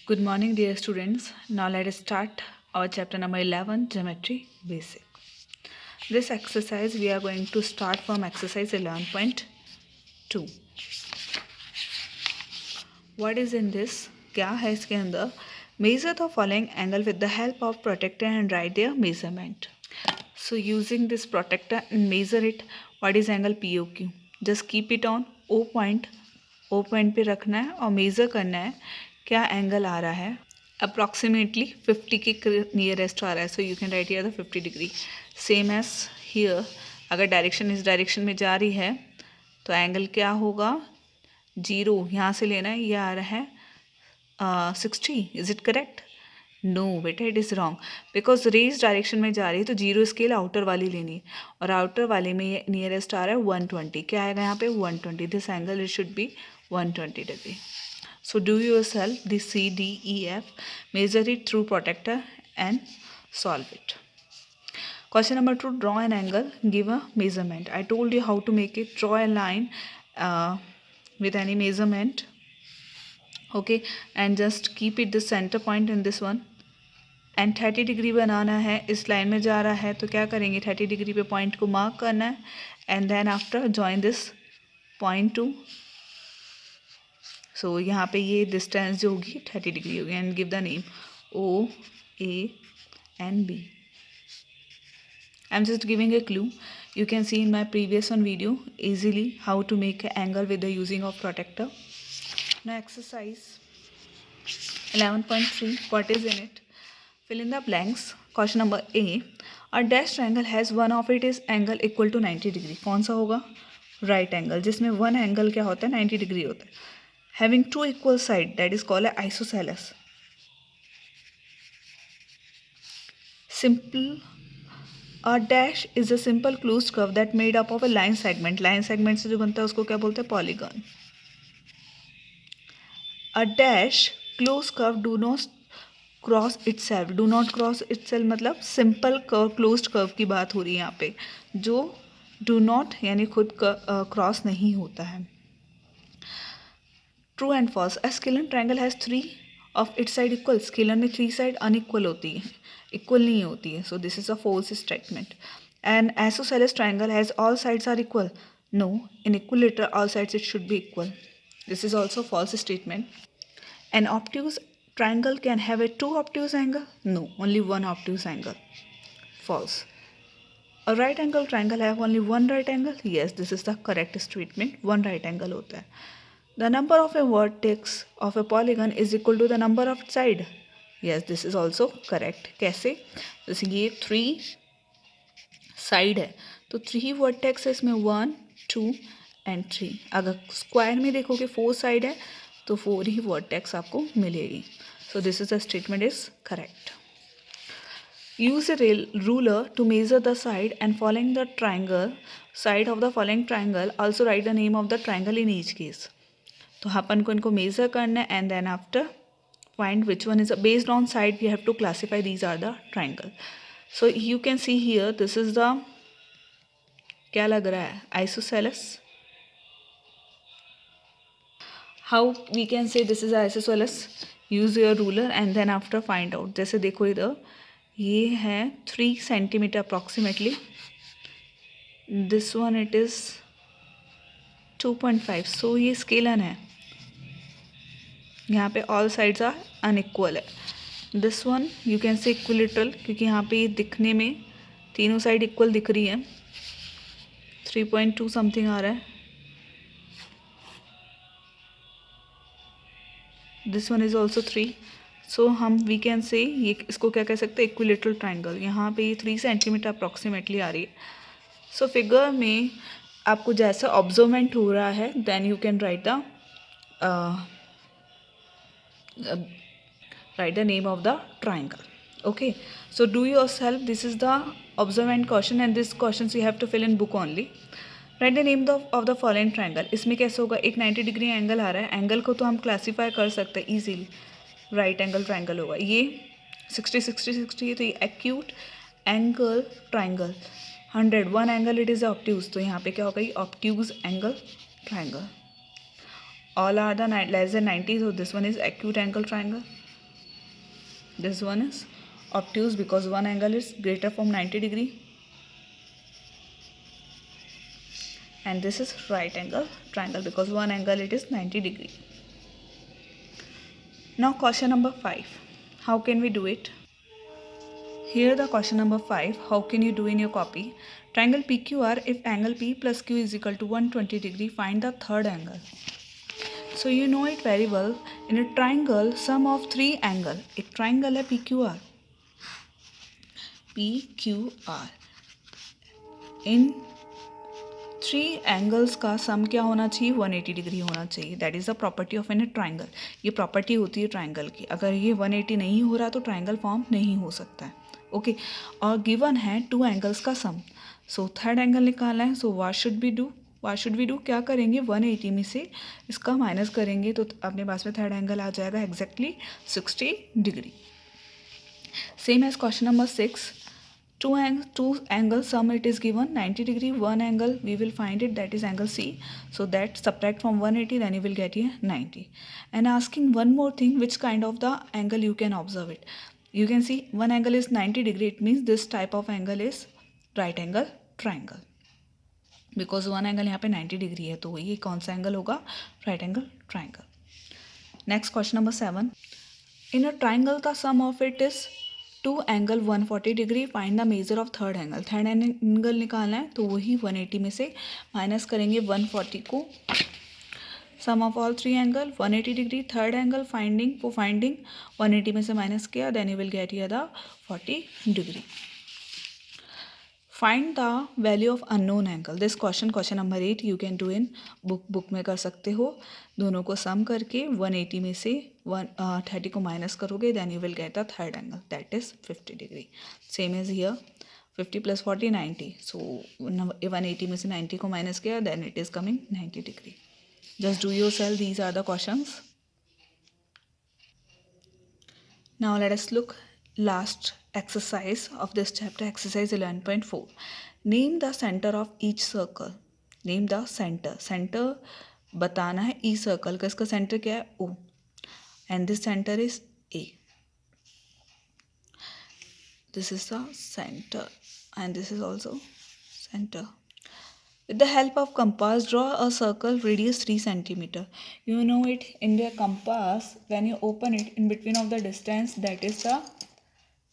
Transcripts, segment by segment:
Good morning, dear students. Now let us start our chapter number 11, Geometry Basic. This exercise we are going to start from exercise 11.2. What is in this? क्या है इसके अंदर? Measure the following angle with the help of protractor and write their measurement. So using this protractor and measure it. What is angle POQ? Just keep it on O point पे रखना है और measure करना है क्या angle आ रहा है. Approximately 50 के नियरेस्ट आ रहा है. So you can write here the 50 degree. Same as here, अगर डायरेक्शन इस डायरेक्शन में जा रही है तो एंगल क्या होगा? 0 यहाँ से लेना है. ये आ रहा है 60. Is it correct? नो बेटा, it is wrong. Because rays direction में जा रही है तो 0 स्केल आउटर वाली लेनी है और आउटर वाले में ये नियरेस्ट आ रहा है 120. क्या आएगा यहाँ पे? 120. This angle it should B 120 degree. So do yourself the C, D, E, F, measure it through protractor and solve it. Question number 2, draw an angle, give a measurement. I told you how to make it. Draw a line with any measurement. Okay, and just keep it the center point in this one. And 30 degree बनाना है. इस line में जा रहा है तो क्या करेंगे? 30 degree पे पॉइंट को मार्क करना है and then after join this point two. So यहाँ पे ये डिस्टेंस जो होगी 30 डिग्री होगी and give the name O, A and B. I'm just giving a clue. You can see in my previous one video easily how to make an angle with the using of protractor. Now exercise 11.3. What is in it? Fill in the blanks. Question number A. A dash triangle has one of it is angle equal to 90 degree. कौन सा होगा? Right angle, जिसमें one angle क्या होता है? 90 degree होता है. Having two equal sides, that is called an isosceles. Simple. A dash is a simple closed curve that made up of a line segment. Line segment से जो बनता है उसको क्या बोलते हैं? Polygon. A dash closed curve do not cross itself. Do not cross itself मतलब simple curve, closed curve की बात हो रही है यहाँ पे, जो do not यानी खुद क्रॉस नहीं होता है. True and false. A scalene triangle has 3 of its side equal. Scalene में 3 साइड अनइक्वल होती है, इक्वल नहीं होती है. So this is a false statement. And isosceles triangle has all sides are equal. No, in equilateral all sides it should be equal. This is also false statement. An obtuse triangle can have a 2 obtuse angle? No, only 1 obtuse angle. False. A right angle triangle have only 1 right angle? Yes, this is the correct statement. 1 right angle होता है. The number of a vertex of a polygon is equal to the number of side. Yes, this is also correct. कैसे? जैसे ये 3 side है तो 3 vertex है इसमें, 1, 2 and 3. अगर स्क्वायर में देखोगे 4 साइड है तो 4 ही वर्टेक्स आपको मिलेगी. सो this is the statement is correct. Use a ruler to measure the side and following the triangle side of the following triangle. Also write the name of the triangle in each case. तो अपन को इनको measure करना है and then after find which one is based on side we have to classify these are the triangle. So you can see here this is the, क्या लग रहा है? Isosceles. How we can say this is isosceles? Use your ruler and then after find out. जैसे देखो इधर ये है 3 centimeter approximately. This one it is 2.5. So ये स्केलर है. यहाँ पे ऑल साइड्स आर अनइक्वल है. This one you can say equilateral क्योंकि यहाँ पे ये दिखने में तीनों साइड इक्वल दिख रही है. 3.2 समथिंग आ रहा है. This one is also 3. सो हम वी कैन से ये इसको क्या कह सकते हैं? Equilateral triangle. यहाँ पे ये 3 सेंटीमीटर अप्रॉक्सीमेटली आ रही है. सो फिगर में आपको जैसा ऑब्जर्वमेंट हो रहा है then you can write the name of the triangle. Okay, so do yourself. This is the observation question and this question you have to fill in book only. Write the name of the following triangle. इसमें कैसे होगा? एक 90 degree angle आ रहा है. Angle को तो हम classify कर सकते हैं ईजीली. राइट एंगल ट्राइंगल होगा. ये 60 60 60 है तो ये acute angle triangle. 100 1 angle it is obtuse. तो यहाँ पे क्या होगा? ये obtuse angle triangle. All are the less than 90, so this one is acute angle triangle. This one is obtuse because one angle is greater from 90 degree, and this is right angle triangle because one angle it is 90 degree. Now question number 5, how can we do it? Here the question number 5, how can you do in your copy? Triangle PQR, if angle P plus Q is equal to 120 degree, find the third angle. So you know it very well, in a triangle sum of three angle, एक triangle है PQR, in three angles का sum क्या होना चाहिए? 180 degree होना चाहिए. That is the property of an triangle. ये property होती है ट्राइंगल की. अगर ये 180 नहीं हो रहा तो ट्राइंगल फॉर्म नहीं हो सकता है. ओके और गिवन है टू एंगल्स का सम. सो थर्ड एंगल निकालना है. So what should we do क्या करेंगे? 180 में से इसका माइनस करेंगे तो अपने पास में थर्ड एंगल आ जाएगा exactly 60 degree. Same as question number 6. Two angle sum it is given 90 degree. One angle we will find it, that is angle C. So that subtract from 180, then you will get here 90. And asking one more thing, which kind of the angle you can observe it. You can see one angle is 90 degree. It means this type of angle is right angle triangle. Because one angle यहाँ पे 90 degree है तो ये कौन सा angle होगा? Right angle triangle. Next question number 7. In a triangle the sum of it is two angle 140 degree. Find the measure of third angle. Third angle निकालना है तो वही 180 में से माइनस करेंगे 140 को. Sum of all three angle 180 degree. Third angle finding 180 में से माइनस किया, then you will get here the 40 degree. Find the value of unknown angle. This question number 8 you can do in book में कर सकते हो. दोनों को सम करके 180 में से 30 को माइनस करोगे, then you will get the third angle, that is 50 degree. Same as here 50 plus 40 90. सो 180 में से 90 को माइनस किया, then it is coming 90 degree. Just do yourself, these are the questions. Now let us look last exercise of this chapter, exercise 11.4. Name the center of each circle. Name the center बताना है ई circle का. इसका centre क्या है? O. and this center is A. This is the center and this is also center. With the help of compass, draw a circle radius 3 centimeter. You know it, in the compass when you open it, in between of the distance, that is the,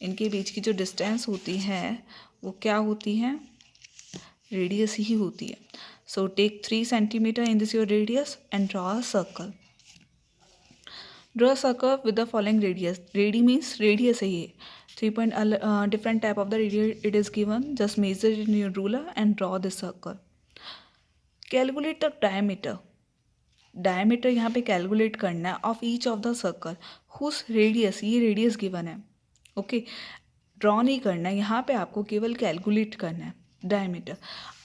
इनके बीच की जो distance होती है वो क्या होती है? Radius ही होती है. So take 3 centimeter in this your radius and draw a circle. Draw a circle with the following radius. Radii means radius है ये. 3 point different type of the radius it is given. Just measure in your ruler and draw this circle. Calculate the diameter. Diameter यहाँ पे calculate करना है of each of the circle whose radius. ये radius given है. Okay draw नहीं करना है यहाँ पे, आपको केवल कैलकुलेट करना है डायमीटर.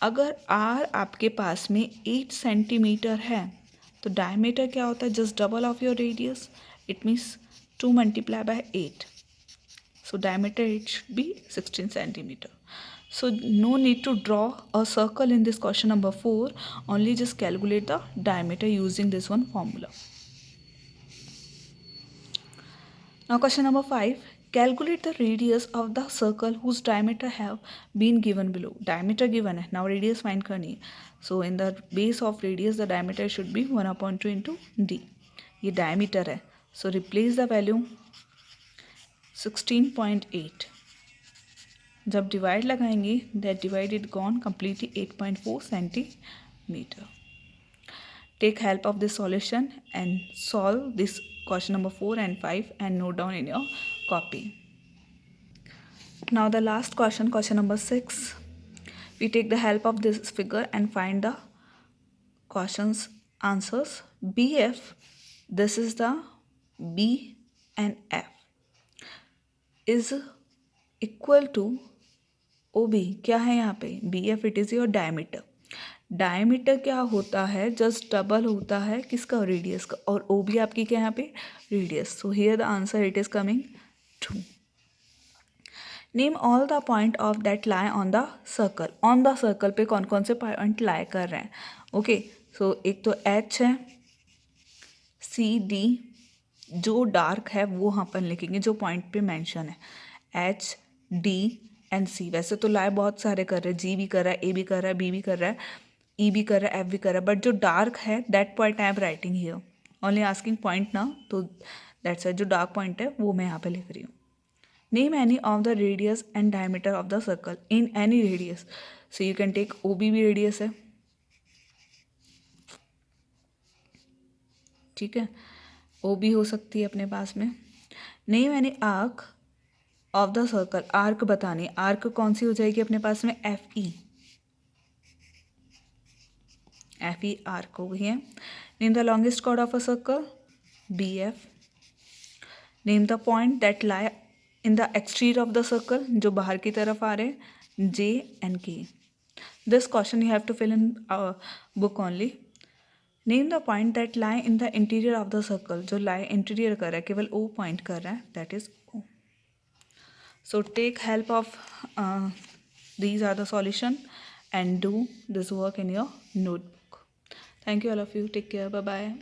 अगर आर आपके पास में 8 सेंटीमीटर है तो डायमीटर क्या होता है? Just double of your radius. It means 2 multiply by 8. So diameter it should B 16 centimetre. So no need to draw a circle in this question number 4. Only just calculate the diameter using this one formula. Now question number 5. Calculate the radius of the circle whose diameter have been given below. Diameter given है. Now radius find करनी है. So in the base of radius the diameter should be 1/2 into d. ये diameter है. So replace the value 16.8. जब divide लगाएंगे that divided gone completely 8.4 centimeter. Take help of this solution and solve this question number 4 and 5 and note down in your copy. Now the last question, question number 6. We take the help of this figure and find the question's answers. BF, this is the B and F is equal to OB. क्या है यहाँ पे? BF it is your diameter. Diameter क्या होता है? Just double होता है किसका? रेडियस का. और OB आपकी क्या यहाँ पे? Radius. So here the answer it is coming 2. Name all the point of that lie on the circle. On the circle पे कौन कौन से पॉइंट लाई कर रहे हैं? ओके सो एक तो H है, C D जो डार्क है वो अपन लिखेंगे जो पॉइंट पे मेंशन है, एच डी एंड सी। वैसे तो लाई बहुत सारे कर रहे हैं, जी भी कर रहा है, ए भी कर रहा है, बी भी कर रहा है, ई भी कर रहा है, एफ भी कर रहा है, बट जो डार्क है that point I am writing here, only asking point ना, तो दैट्स जो डार्क पॉइंट है वो मैं यहाँ पे लिख रही हूँ। Name any of the radius and diameter of the circle in any radius, so you can take O B radius है, ठीक है, ओ बी हो सकती है अपने पास में। Name any arc of the circle, arc बतानी, आर्क कौन सी हो जाएगी अपने पास में, F E, F E arc हो गई है। Name the longest chord of a circle, B F. Name the point that lie in the exterior of the circle, जो बाहर की तरफ आ रहे हैं, J and K. This question you have to fill in book only. Name the point that lie in the interior of the circle, जो लाई interior कर रहा है, केवल ओ पॉइंट कर रहा है, that is O. So take help of these are the solution and do this work in your notebook. Thank you all of you. Take care. Bye bye.